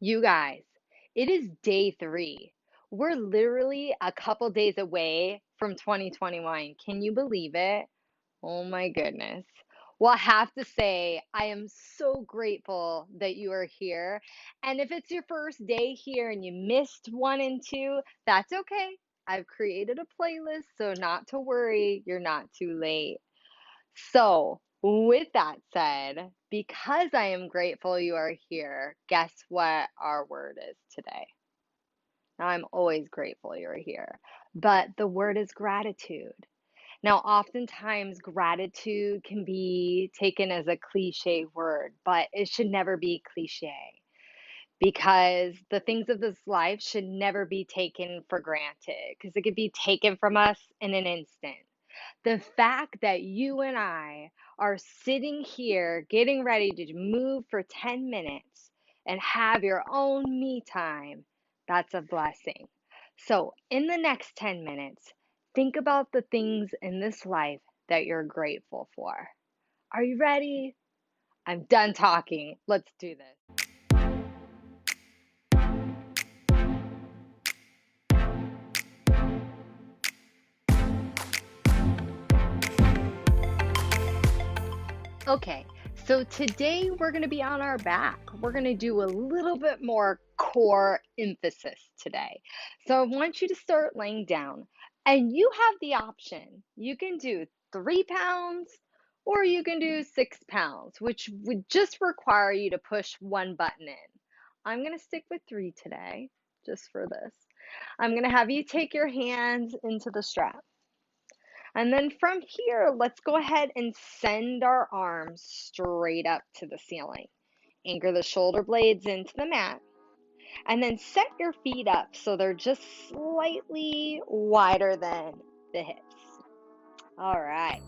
You guys, it is day 3. We're literally a couple days away from 2021. Can you believe it? Oh my goodness. Well, I have to say, I am so grateful that you are here. And if it's your first day here and you missed 1 and 2, that's okay. I've created a playlist, so not to worry, you're not too late. So, with that said, because I am grateful you are here, guess what our word is today? Now, I'm always grateful you're here, but the word is gratitude. Now, oftentimes, gratitude can be taken as a cliche word, but it should never be cliche because the things of this life should never be taken for granted because it could be taken from us in an instant. The fact that you and I are sitting here getting ready to move for 10 minutes and have your own me time, that's a blessing. So, in the next 10 minutes, think about the things in this life that you're grateful for. Are you ready? I'm done talking. Let's do this. Okay, so today we're going to be on our back. We're going to do a little bit more core emphasis today. So I want you to start laying down, and you have the option. You can do 3 pounds or you can do 6 pounds, which would just require you to push one button in. I'm going to stick with 3 today, just for this. I'm going to have you take your hands into the strap. And then from here, let's go ahead and send our arms straight up to the ceiling. Anchor the shoulder blades into the mat. And then set your feet up so they're just slightly wider than the hips. All right.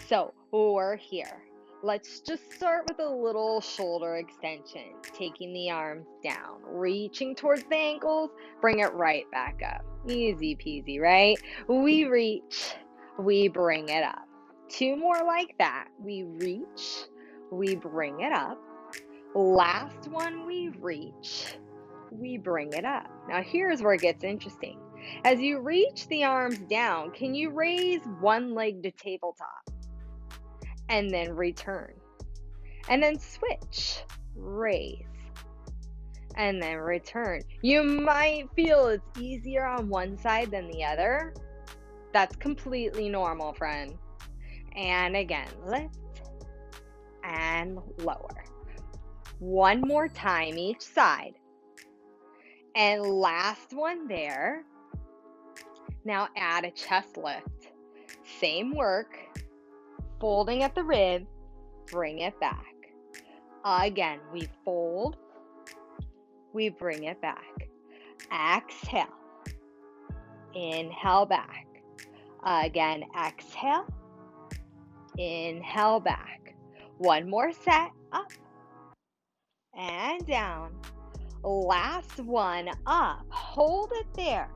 So we're here. Let's just start with a little shoulder extension, taking the arms down, reaching towards the ankles, bring it right back up. Easy peasy, right? We reach, we bring it up. 2 more like that. We reach, we bring it up. Last one, we reach, we bring it up. Now here's where it gets interesting. As you reach the arms down, can you raise one leg to tabletop and then return? And then switch, raise, and then return. You might feel it's easier on one side than the other. That's completely normal, friend. And again, lift and lower. One more time each side. And last one there. Now add a chest lift. Same work, folding at the rib, bring it back. Again, we fold, we bring it back. Exhale, inhale back. Again, exhale, inhale back. One more set, up and down. Last one, up, hold it there.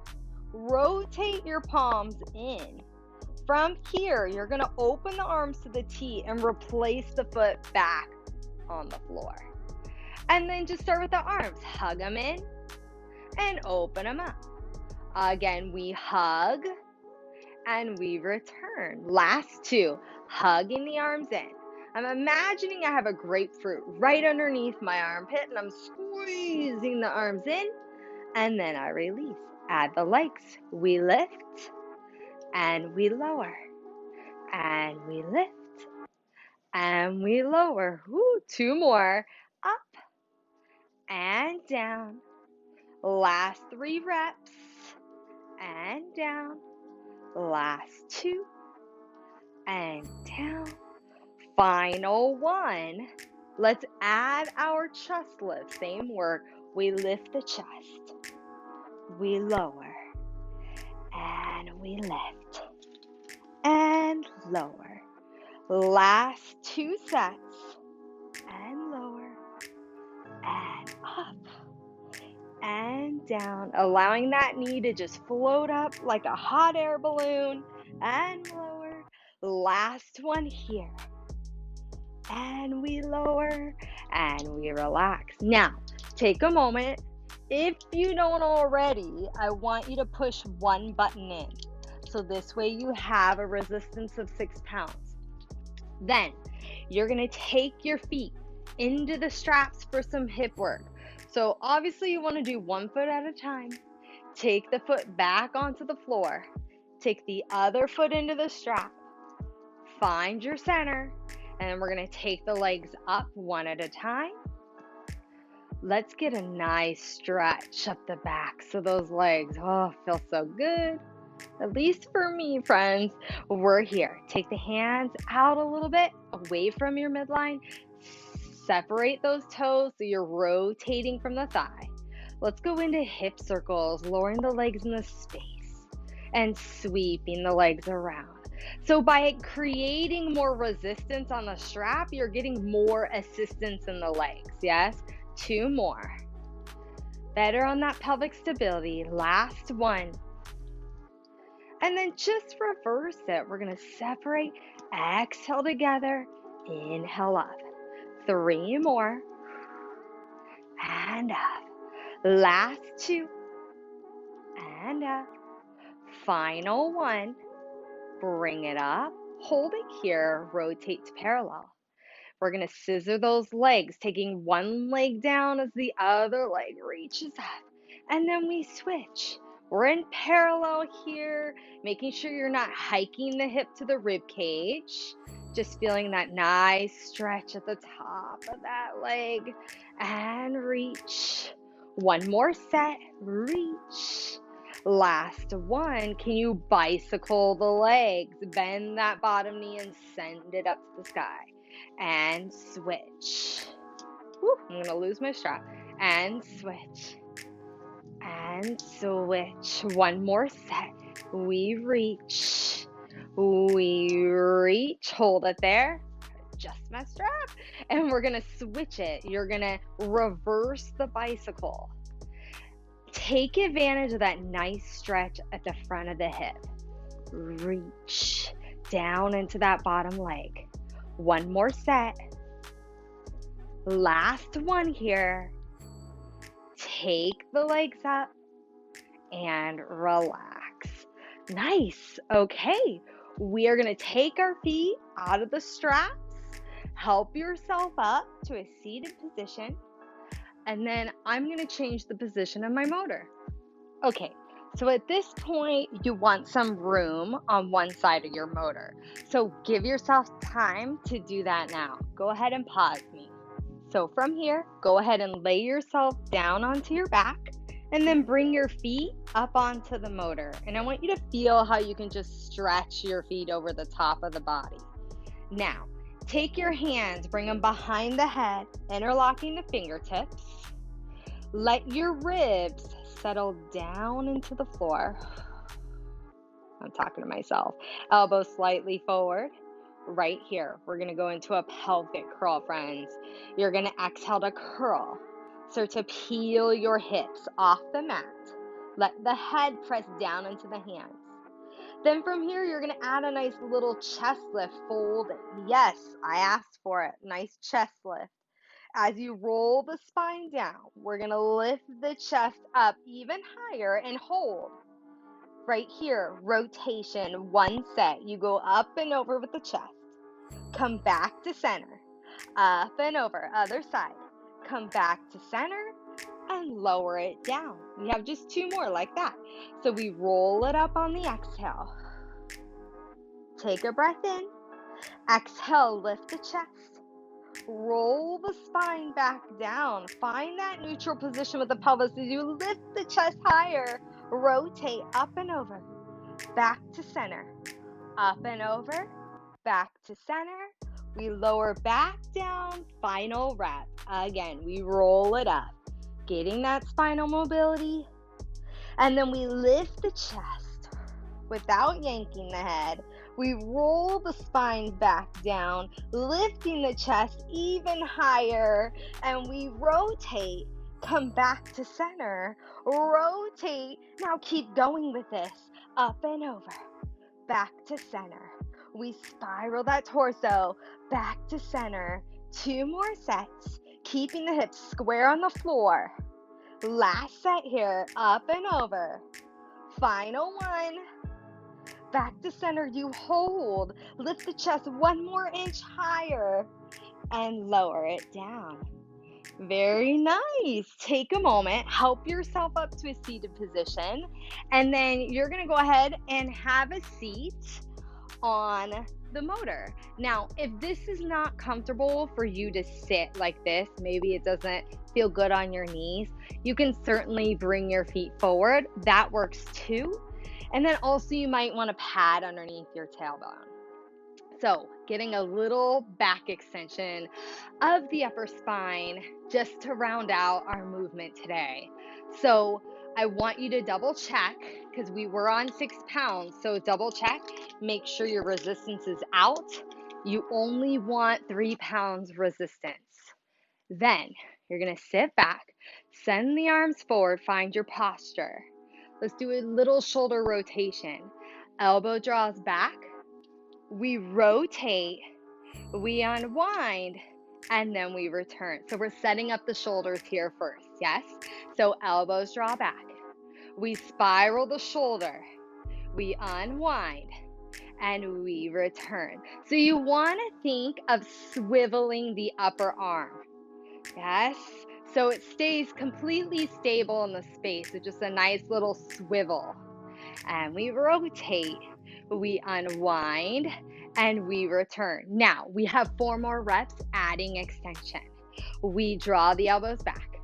Rotate your palms in. From here, you're going to open the arms to the T and replace the foot back on the floor. And then just start with the arms. Hug them in and open them up. Again, we hug and we return. Last 2, hugging the arms in. I'm imagining I have a grapefruit right underneath my armpit and I'm squeezing the arms in and then I release. Add the legs. We lift and we lower, and we lift, and we lower. 2 more, up and down. Last 3 reps, and down. Last 2, and down. Final 1. Let's add our chest lift. Same work. We lift the chest, we lower, and we lift and lower. Last 2 sets, and lower, and up, and down, allowing that knee to just float up like a hot air balloon, and lower. Last one here, and we lower, and we relax. Now, Take a moment. If you don't already, I want you to push one button in. So this way you have a resistance of 6 pounds. Then you're going to take your feet into the straps for some hip work. So obviously you want to do one foot at a time. Take the foot back onto the floor. Take the other foot into the strap. Find your center. And then we're going to take the legs up one at a time. Let's get a nice stretch up the back. So those legs, feel so good. At least for me, friends. We're here. Take the hands out a little bit, away from your midline. Separate those toes so you're rotating from the thigh. Let's go into hip circles, lowering the legs in the space and sweeping the legs around. So by creating more resistance on the strap, you're getting more assistance in the legs, yes? 2 more. Better on that pelvic stability. Last one. And then just reverse it. We're going to separate, exhale together, inhale up. 3 more. And up. Last 2. And up. Final 1. Bring it up. Hold it here. Rotate to parallel. We're going to scissor those legs, taking one leg down as the other leg reaches up. And then we switch. We're in parallel here, making sure you're not hiking the hip to the rib cage. Just feeling that nice stretch at the top of that leg. And reach. One more set. Reach. Last one. Can you bicycle the legs? Bend that bottom knee and send it up to the sky. And switch. Woo, I'm going to lose my strap. And switch. And switch. One more set. We reach. We reach. Hold it there. Adjust my strap. And we're going to switch it. You're going to reverse the bicycle. Take advantage of that nice stretch at the front of the hip. Reach down into that bottom leg. One more set. Last one here. Take the legs up and relax. Nice. Okay. We are going to take our feet out of the straps. Help yourself up to a seated position. And then I'm going to change the position of my motor. Okay. So at this point, you want some room on one side of your motor. So give yourself time to do that now. Go ahead and pause me. So from here, go ahead and lay yourself down onto your back and then bring your feet up onto the motor. And I want you to feel how you can just stretch your feet over the top of the body. Now, take your hands, bring them behind the head, interlocking the fingertips. Let your ribs settle down into the floor. I'm talking to myself. Elbows slightly forward. Right here, we're going to go into a pelvic curl, friends. You're going to exhale to curl. Start to peel your hips off the mat. Let the head press down into the hands. Then from here, you're going to add a nice little chest lift, fold. Yes, I asked for it. Nice chest lift. As you roll the spine down, we're going to lift the chest up even higher and hold. Right here, rotation, one set. You go up and over with the chest. Come back to center. Up and over, other side. Come back to center and lower it down. We have just 2 more like that. So we roll it up on the exhale. Take a breath in. Exhale, lift the chest. Roll the spine back down. Find that neutral position with the pelvis as you lift the chest higher. Rotate up and over. Back to center. Up and over. Back to center. We lower back down. Final rep. Again, we roll it up. Getting that spinal mobility. And then we lift the chest without yanking the head. We roll the spine back down, lifting the chest even higher, and we rotate, come back to center, rotate. Now keep going with this, up and over, back to center. We spiral that torso back to center. 2 more sets. Keeping the hips square on the floor. Last set here, up and over. Final one. Back to center, you hold. Lift the chest 1 more inch higher and lower it down. Very nice. Take a moment, help yourself up to a seated position, and then you're gonna go ahead and have a seat on the motor. Now, if this is not comfortable for you to sit like this, maybe it doesn't feel good on your knees, you can certainly bring your feet forward. That works too. And then also you might want a pad underneath your tailbone. So, getting a little back extension of the upper spine just to round out our movement today. So, I want you to double check because we were on 6 pounds. So, double check, make sure your resistance is out. You only want 3 pounds resistance. Then, you're going to sit back, send the arms forward, find your posture. Let's do a little shoulder rotation. Elbow draws back. We rotate, we unwind, and then we return. So we're setting up the shoulders here first, yes? So elbows draw back. We spiral the shoulder. We unwind, and we return. So you want to think of swiveling the upper arm, yes? So it stays completely stable in the space. It's just a nice little swivel. And we rotate, we unwind, and we return. Now, we have 4 more reps, adding extension. We draw the elbows back.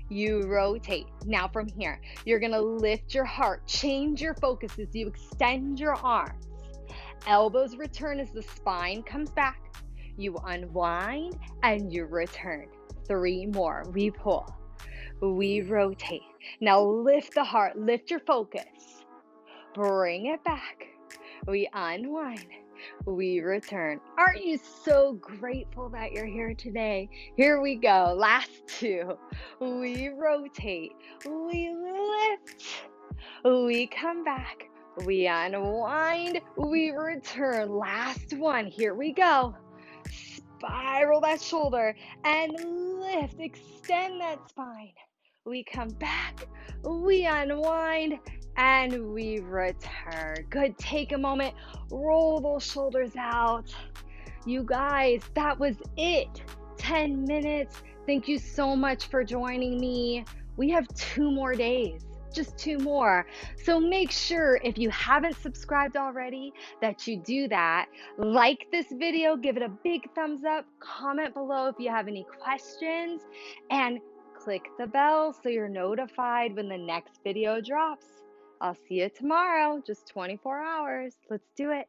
You rotate. Now from here, you're gonna lift your heart, change your focus as you extend your arms. Elbows return as the spine comes back. You unwind and you return. 3 more. We pull. We rotate. Now lift the heart, lift your focus. Bring it back. We unwind. We return. Aren't you so grateful that you're here today? Here we go. Last 2. We rotate. We lift. We come back. We unwind. We return. Last one. Here we go. Spiral that shoulder and lift. Extend that spine. We come back. We unwind. And we return. Good. Take a moment. Roll those shoulders out. You guys, that was it. 10 minutes. Thank you so much for joining me. We have 2 more days. Just 2 more. So make sure if you haven't subscribed already that you do that. Like this video, give it a big thumbs up, comment below if you have any questions, and click the bell so you're notified when the next video drops. I'll see you tomorrow, just 24 hours. Let's do it.